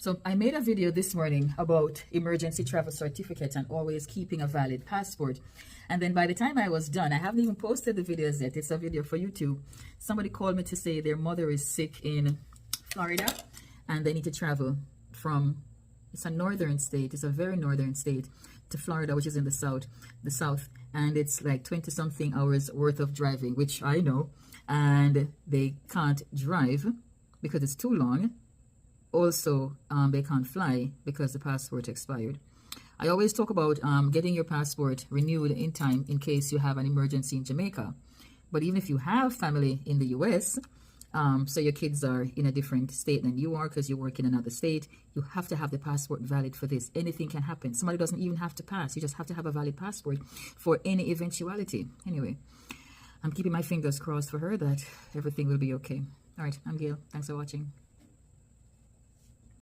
So I made a video this morning about emergency travel certificate and always keeping a valid passport. And then by the time I was done, I haven't even posted the videos yet. It's a video for YouTube. Somebody called me to say their mother is sick in Florida and they need to travel from, it's a northern state, it's a very northern state, to Florida, which is in the south, and it's like 20 something hours worth of driving, which I know, and they can't drive because it's too long. Also, they can't fly because the passport expired. I always talk about getting your passport renewed in time in case you have an emergency in Jamaica. But even if you have family in the US, so your kids are in a different state than you are because you work in another state, you have to have the passport valid for this. Anything can happen. Somebody doesn't even have to pass. You just have to have a valid passport for any eventuality. Anyway, I'm keeping my fingers crossed for her that everything will be okay. All right, I'm Gail. Thanks for watching.